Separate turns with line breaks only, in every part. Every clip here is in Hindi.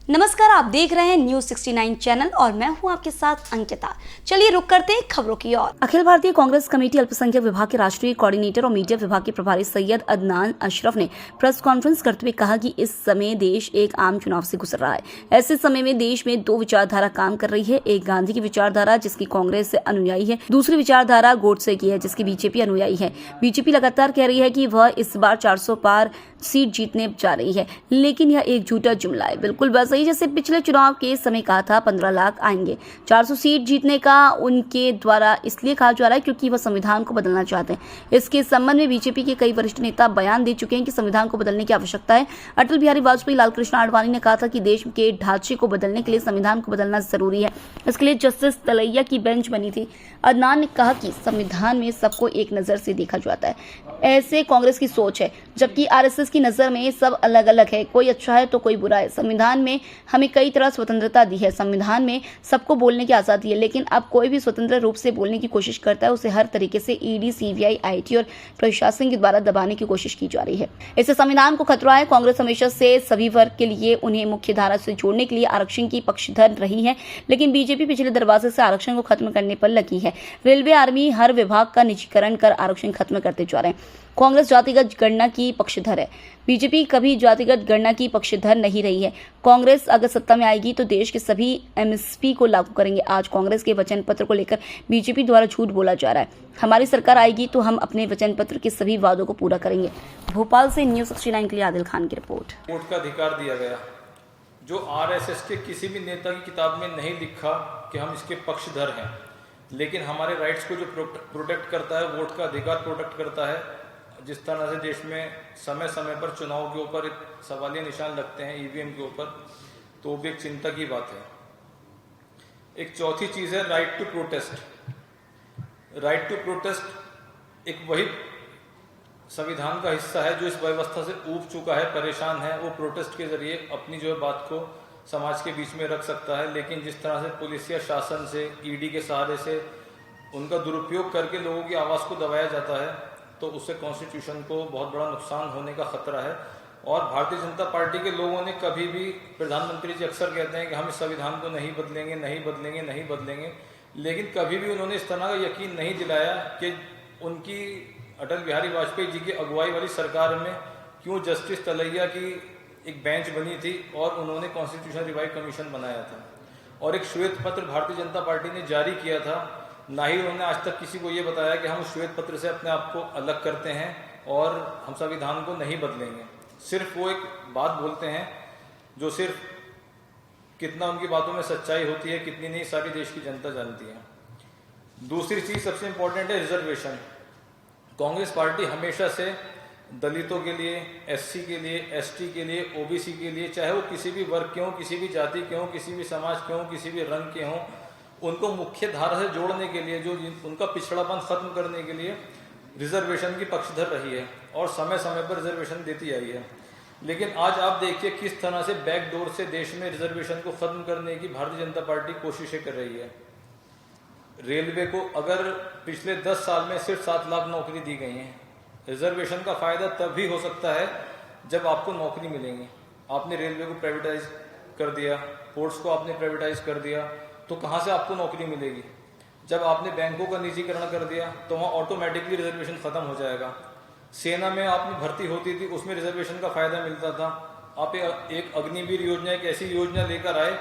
नमस्कार, आप देख रहे हैं न्यूज 69 चैनल और मैं हूं आपके साथ अंकिता। चलिए रुक करते हैं खबरों की ओर। अखिल भारतीय कांग्रेस कमेटी अल्पसंख्यक विभाग के राष्ट्रीय कोऑर्डिनेटर और मीडिया विभाग के प्रभारी सैयद अदनान अशरफ ने प्रेस कॉन्फ्रेंस करते हुए कहा कि इस समय देश एक आम चुनाव से गुजर रहा है। ऐसे समय में देश में दो विचारधारा काम कर रही है। एक गांधी की विचारधारा जिसकी कांग्रेस से अनुयायी है, दूसरी विचारधारा गोडसे की है जिसकी बीजेपी अनुयायी है। बीजेपी लगातार कह रही है कि वह इस बार 400 पार सीट जीतने जा रही है, लेकिन यह एक झूठा जुमला है। बिल्कुल वैसे ही जैसे पिछले चुनाव के समय कहा था 15 लाख आएंगे। 400 सीट जीतने का उनके द्वारा इसलिए कहा जा रहा है क्योंकि वह संविधान को बदलना चाहते हैं। इसके संबंध में बीजेपी के कई वरिष्ठ नेता बयान दे चुके हैं कि संविधान को बदलने की आवश्यकता है। अटल बिहारी वाजपेयी, लालकृष्ण आडवाणी ने कहा था कि देश के ढांचे को बदलने के लिए संविधान को बदलना जरूरी है। इसके लिए जस्टिस तलैया की बेंच बनी थी। अदनान ने कहा कि संविधान में सबको एक नजर से देखा जाता है, ऐसे कांग्रेस की सोच है, जबकि आरएसएस की नजर में सब अलग अलग है, कोई अच्छा है तो कोई बुरा है। संविधान में हमें कई तरह स्वतंत्रता दी है, संविधान में सबको बोलने की आजादी है, लेकिन अब कोई भी स्वतंत्र रूप से बोलने की कोशिश करता है उसे हर तरीके से ईडी, सीबीआई, आईटी और प्रशासन के द्वारा दबाने की कोशिश की जा रही है। इससे संविधान को खतरा है। कांग्रेस हमेशा से सभी वर्ग के लिए उन्हें मुख्य धारा से जोड़ने के लिए आरक्षण की पक्षधर रही है, लेकिन बीजेपी पिछले दरवाजे से आरक्षण को खत्म करने पर लगी है। रेलवे, आर्मी, हर विभाग का निजीकरण कर आरक्षण खत्म करते जा रहे हैं। कांग्रेस जातिगत गणना की पक्षधर है, बीजेपी कभी जातिगत गणना की पक्षधर नहीं रही है। कांग्रेस अगर सत्ता में आएगी तो देश के सभी एमएसपी को लागू करेंगे। आज कांग्रेस के वचन पत्र को लेकर बीजेपी द्वारा झूठ बोला जा रहा है। हमारी सरकार आएगी तो हम अपने वचन पत्र के सभी वादों को पूरा करेंगे। भोपाल से न्यूज 69 के लिए आदिल खान की रिपोर्ट।
वोट का अधिकार दिया गया, जो आरएसएस के किसी भी नेता की किताब में नहीं लिखा कि हम इसके पक्षधर हैं, लेकिन हमारे राइट्स को जो प्रोटेक्ट करता है, वोट का अधिकार प्रोटेक्ट करता है। जिस तरह से देश में समय समय पर चुनाव के ऊपर एक सवालिया निशान लगते हैं ईवीएम के ऊपर, तो वो भी एक चिंता की बात है। एक चौथी चीज है right to protest. Right to protest एक वही संविधान का हिस्सा है जो इस व्यवस्था से ऊब चुका है, परेशान है। वो प्रोटेस्ट के जरिए अपनी जो बात को समाज के बीच में रख सकता है, लेकिन जिस तरह से पुलिस या शासन से, ईडी के सहारे से उनका दुरुपयोग करके लोगों की आवाज़ को दबाया जाता है, तो उससे कॉन्स्टिट्यूशन को बहुत बड़ा नुकसान होने का खतरा है। और भारतीय जनता पार्टी के लोगों ने कभी भी, प्रधानमंत्री जी अक्सर कहते हैं कि हम इस संविधान को नहीं बदलेंगे, नहीं बदलेंगे, नहीं बदलेंगे, लेकिन कभी भी उन्होंने इस तरह का यकीन नहीं दिलाया कि उनकी अटल बिहारी वाजपेयी जी की अगुवाई वाली सरकार में क्यों जस्टिस तलैया की एक बेंच बनी थी और उन्होंने कॉन्स्टिट्यूशन रिवाइव कमीशन बनाया था और एक श्वेत पत्र भारतीय जनता पार्टी ने जारी किया था। ना ही उन्होंने आज तक किसी को ये बताया कि हम उस श्वेत पत्र से अपने आप को अलग करते हैं और हम संविधान को नहीं बदलेंगे। सिर्फ वो एक बात बोलते हैं जो सिर्फ कितना उनकी बातों में सच्चाई होती है, कितनी नहीं, सारी देश की जनता जानती है। दूसरी चीज सबसे इंपॉर्टेंट है रिजर्वेशन। कांग्रेस पार्टी हमेशा से दलितों के लिए, एससी के लिए, एसटी के लिए, ओबीसी के लिए, चाहे वो किसी भी वर्ग के हों, किसी भी जाति के हों, किसी भी समाज के हों, किसी भी रंग के हों, उनको मुख्य धारा से जोड़ने के लिए, जो उनका पिछड़ापन खत्म करने के लिए रिजर्वेशन की पक्षधर रही है और समय समय पर रिजर्वेशन देती आई है। लेकिन आज आप देखिए किस तरह से बैकडोर से देश में रिजर्वेशन को खत्म करने की भारतीय जनता पार्टी कोशिशें कर रही है। रेलवे को अगर पिछले 10 साल में सिर्फ 7 लाख नौकरी दी गई हैं, रिजर्वेशन का फायदा तभी हो सकता है जब आपको नौकरी मिलेंगी। आपने रेलवे को प्राइवेटाइज कर दिया, पोर्ट्स को आपने प्राइवेटाइज कर दिया, तो कहाँ से आपको नौकरी मिलेगी? जब आपने बैंकों का निजीकरण कर दिया तो वहाँ ऑटोमेटिकली रिजर्वेशन खत्म हो जाएगा। सेना में आपने भर्ती होती थी, उसमें रिजर्वेशन का फायदा मिलता था। आप एक अग्निवीर योजना, एक ऐसी योजना लेकर आए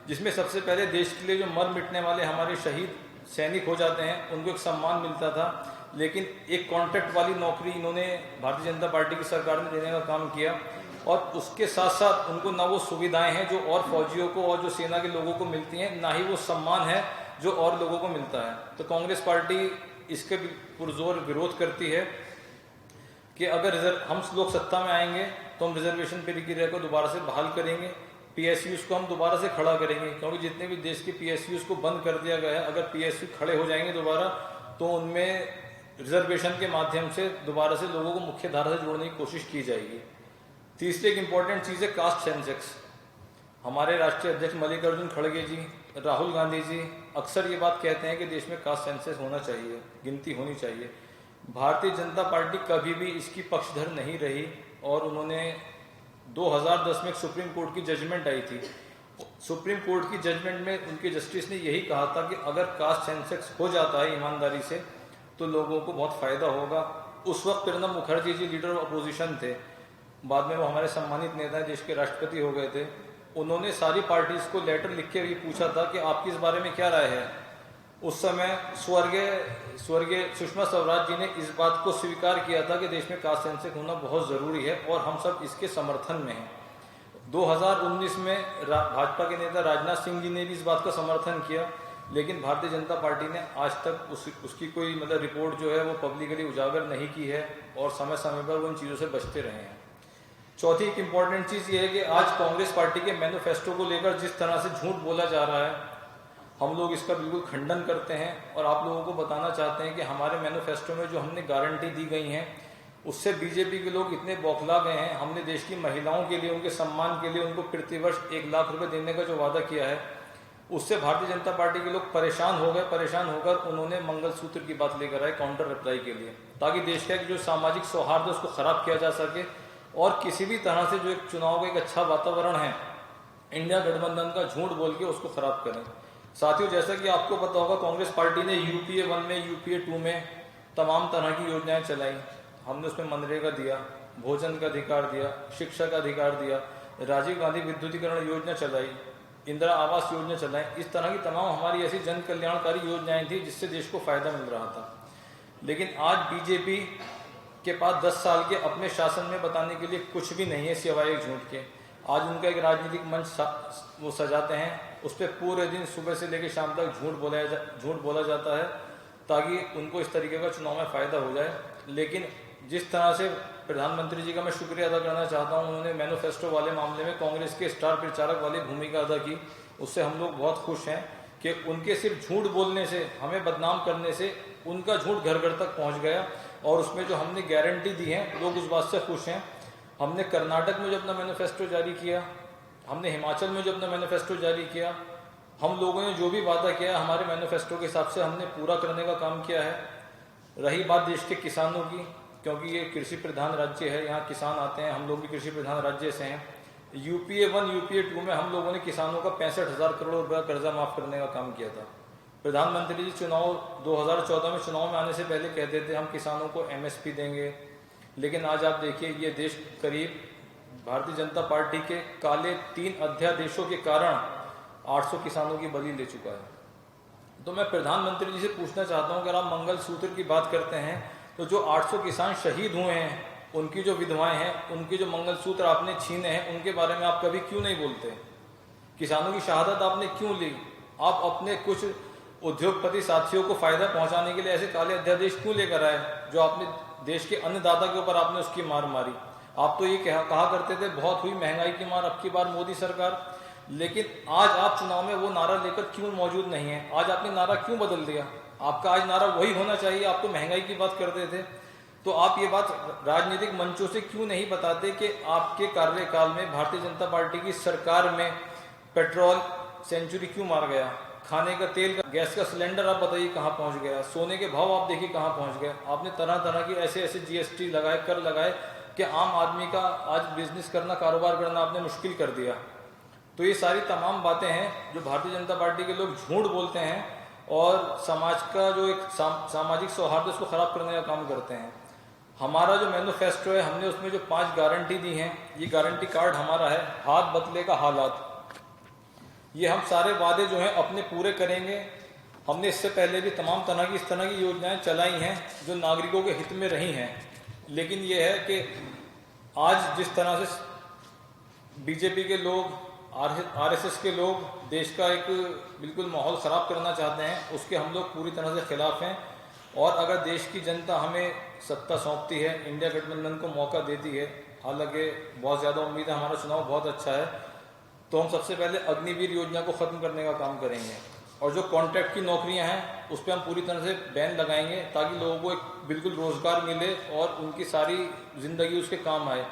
जिसमें सबसे पहले देश के लिए जो मर मिटने वाले हमारे शहीद सैनिक हो जाते हैं उनको एक सम्मान मिलता था। लेकिन एक कॉन्ट्रैक्ट वाली नौकरी इन्होंने, भारतीय जनता पार्टी की सरकार ने देने का काम किया और उसके साथ साथ उनको ना वो सुविधाएं हैं जो और फौजियों को और जो सेना के लोगों को मिलती हैं, ना ही वो सम्मान है जो और लोगों को मिलता है। तो कांग्रेस पार्टी इसके पुरजोर विरोध करती है कि अगर हम लोग सत्ता में आएंगे तो हम रिजर्वेशन प्रक्रिया को दोबारा से बहाल करेंगे, पीएसयूज को हम दोबारा से खड़ा करेंगे, क्योंकि जितने भी देश के पीएसयूज को बंद कर दिया गया है, अगर पीएसयू खड़े हो जाएंगे दोबारा तो उनमें रिजर्वेशन के माध्यम से दोबारा से लोगों को मुख्य धारा से जोड़ने की कोशिश की जाएगी। तीसरी एक इंपॉर्टेंट चीज़ है कास्ट सेंसेक्स। हमारे राष्ट्रीय अध्यक्ष मल्लिकार्जुन खड़गे जी, राहुल गांधी जी अक्सर ये बात कहते हैं कि देश में कास्ट सेंसस होना चाहिए, गिनती होनी चाहिए। भारतीय जनता पार्टी कभी भी इसकी पक्षधर नहीं रही और उन्होंने 2010 में सुप्रीम कोर्ट की जजमेंट आई थी सुप्रीम कोर्ट की जजमेंट में उनके जस्टिस ने यही कहा था कि अगर कास्ट सेंसेक्स हो जाता है ईमानदारी से तो लोगों को बहुत फायदा होगा। उस वक्त Pranab Mukherjee ji leader of opposition थे, बाद में वो हमारे सम्मानित नेता देश के राष्ट्रपति हो गए थे। उन्होंने सारी पार्टीज को लेटर लिख के ये पूछा था कि आपकी इस बारे में क्या राय है। उस समय स्वर्गीय सुषमा स्वराज जी ने इस बात को स्वीकार किया था कि देश में कास्ट सेंसेक्स होना बहुत जरूरी है और हम सब इसके समर्थन में हैं। 2019 में भाजपा के नेता राजनाथ सिंह जी ने भी इस बात का समर्थन किया, लेकिन भारतीय जनता पार्टी ने आज तक उसकी कोई मतलब रिपोर्ट जो है वो पब्लिकली उजागर नहीं की है और समय समय पर वो इन चीज़ों से बचते रहे हैं। चौथी एक इम्पॉर्टेंट चीज़ ये है कि आज कांग्रेस पार्टी के मैनिफेस्टो को लेकर जिस तरह से झूठ बोला जा रहा है, हम लोग इसका बिल्कुल खंडन करते हैं और आप लोगों को बताना चाहते हैं कि हमारे मैनिफेस्टो में जो हमने गारंटी दी गई हैं उससे बीजेपी के लोग इतने बौखला गए हैं। हमने देश की महिलाओं के लिए, उनके सम्मान के लिए उनको प्रतिवर्ष 1 लाख रुपए देने का जो वादा किया है, उससे भारतीय जनता पार्टी के लोग परेशान हो गए। परेशान होकर उन्होंने मंगलसूत्र की बात लेकर आए काउंटर रिप्लाई के लिए, ताकि देश का जो सामाजिक सौहार्द है उसको खराब किया जा सके और किसी भी तरह से जो एक चुनाव का एक अच्छा वातावरण है इंडिया गठबंधन का झूठ बोल के उसको खराब करें। साथियों, जैसा कि आपको पता होगा, कांग्रेस पार्टी ने यूपीए 1 में, यूपीए 2 में तमाम तरह की योजनाएं चलाई। हमने उसमें मनरेगा दिया, भोजन का अधिकार दिया, शिक्षा का अधिकार दिया, राजीव गांधी विद्युतीकरण योजना चलाई, इंदिरा आवास योजना चलाई। इस तरह की तमाम हमारी ऐसी जन कल्याणकारी योजनाएं थी जिससे देश को फायदा मिल रहा था। लेकिन आज बीजेपी के पास 10 साल के अपने शासन में बताने के लिए कुछ भी नहीं है सिवाय एक झूठ के। आज उनका एक राजनीतिक मंच वो सजाते हैं, उस पर पूरे दिन सुबह से लेकर शाम तक झूठ बोला जाता है ताकि उनको इस तरीके का चुनाव में फायदा हो जाए। लेकिन जिस तरह से प्रधानमंत्री जी का मैं शुक्रिया अदा करना चाहता हूं, उन्होंने मैनिफेस्टो वाले मामले में कांग्रेस के स्टार प्रचारक वाली भूमिका अदा की, उससे हम लोग बहुत खुश हैं कि उनके सिर्फ झूठ बोलने से, हमें बदनाम करने से उनका झूठ घर घर तक पहुंच गया और उसमें जो हमने गारंटी दी है लोग उस बात से खुश हैं। हमने कर्नाटक में जो अपना मैनिफेस्टो जारी किया, हमने हिमाचल में जो अपना मैनिफेस्टो जारी किया, हम लोगों ने जो भी वादा किया हमारे मैनिफेस्टो के हिसाब से हमने पूरा करने का काम किया है। रही बात देश के किसानों की, क्योंकि ये कृषि प्रधान राज्य है, यहाँ किसान आते हैं, हम लोग भी कृषि प्रधान राज्य से हैं। यूपीए 1, यूपीए 2 में हम लोगों ने किसानों का 65,000 करोड़ रुपया कर्जा माफ करने का काम किया था। प्रधानमंत्री जी 2014 में चुनाव में आने से पहले कहते थे हम किसानों को एमएसपी देंगे, लेकिन आज आप देखिए ये देश करीब भारतीय जनता पार्टी के काले 3 अध्यादेशों के कारण 800 किसानों की बलि ले चुका है। तो मैं प्रधानमंत्री जी से पूछना चाहता हूं, अगर आप मंगलसूत्र की बात करते हैं तो जो 800 किसान शहीद हुए हैं, उनकी जो विधवाएं हैं, उनके जो मंगलसूत्र आपने छीने हैं, उनके बारे में आप कभी क्यों नहीं बोलते? किसानों की शहादत आपने क्यों ली? आप अपने कुछ उद्योगपति साथियों को फायदा पहुंचाने के लिए ऐसे काले अध्यादेश क्यों लेकर आए जो आपने देश के अन्नदाता के ऊपर आपने उसकी मार मारी? आप तो ये कहा करते थे बहुत हुई महंगाई की मार अब की बार मोदी सरकार, लेकिन आज आप चुनाव में वो नारा लेकर क्यों मौजूद नहीं है? आज आपने नारा क्यों बदल दिया? आपका आज नारा वही होना चाहिए। आप तो महंगाई की बात करते थे, तो आप ये बात राजनीतिक मंचों से क्यों नहीं बताते कि आपके कार्यकाल में भारतीय जनता पार्टी की सरकार में पेट्रोल सेंचुरी क्यों मार गया? खाने का तेल का, गैस का सिलेंडर आप बताइए कहाँ पहुंच गया? सोने के भाव आप देखिए कहाँ पहुंच गए? आपने तरह तरह की ऐसे जीएसटी लगाए, कर लगाए कि आम आदमी का आज बिजनेस करना, कारोबार करना आपने मुश्किल कर दिया। तो ये सारी तमाम बातें हैं जो भारतीय जनता पार्टी के लोग झूठ बोलते हैं और समाज का जो एक सामाजिक सौहार्द है उसको खराब करने का काम करते हैं। हमारा जो मैनिफेस्टो है, हमने उसमें जो 5 गारंटी दी हैं, ये गारंटी कार्ड हमारा है, हाथ बदले का हालात। ये हम सारे वादे जो हैं अपने पूरे करेंगे। हमने इससे पहले भी तमाम तरह की इस तरह की योजनाएं चलाई हैं जो नागरिकों के हित में रही हैं, लेकिन ये है कि आज जिस तरह से बीजेपी के लोग, आरएसएस के लोग देश का एक बिल्कुल माहौल ख़राब करना चाहते हैं, उसके हम लोग पूरी तरह से खिलाफ हैं। और अगर देश की जनता हमें सत्ता सौंपती है, इंडिया गठबंधन को मौका देती है, हालांकि बहुत ज़्यादा उम्मीद है, हमारा चुनाव बहुत अच्छा है, तो हम सबसे पहले अग्निवीर योजना को ख़त्म करने का काम करेंगे और जो कॉन्ट्रैक्ट की नौकरियां हैं उस पर हम पूरी तरह से बैन लगाएंगे ताकि लोगों को एक बिल्कुल रोज़गार मिले और उनकी सारी ज़िंदगी उसके काम आए।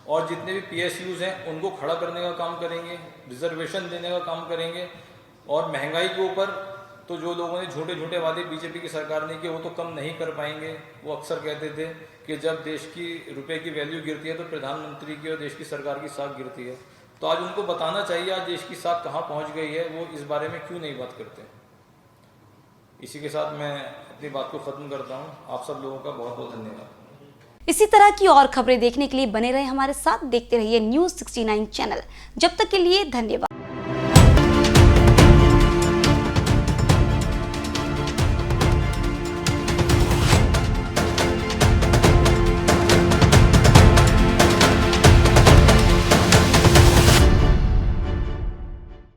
और जितने भी पीएसयूज़ हैं उनको खड़ा करने का काम करेंगे, रिजर्वेशन देने का काम करेंगे। और महंगाई के ऊपर तो जो लोगों ने झूठे झूठे वादे बीजेपी की सरकार ने किए वो तो कम नहीं कर पाएंगे। वो अक्सर कहते थे कि जब देश की रुपए की वैल्यू गिरती है तो प्रधानमंत्री की और देश की सरकार की साख गिरती है। तो आज उनको बताना चाहिए आज देश की साख कहाँ पहुँच गई है, वो इस बारे में क्यों नहीं बात करते। इसी के साथ मैं अपनी बात को ख़त्म करता हूँ। आप सब लोगों का बहुत बहुत धन्यवाद।
इसी तरह की और खबरें देखने के लिए बने रहे हमारे साथ, देखते रहिए न्यूज़ 69 चैनल। जब तक के लिए धन्यवाद।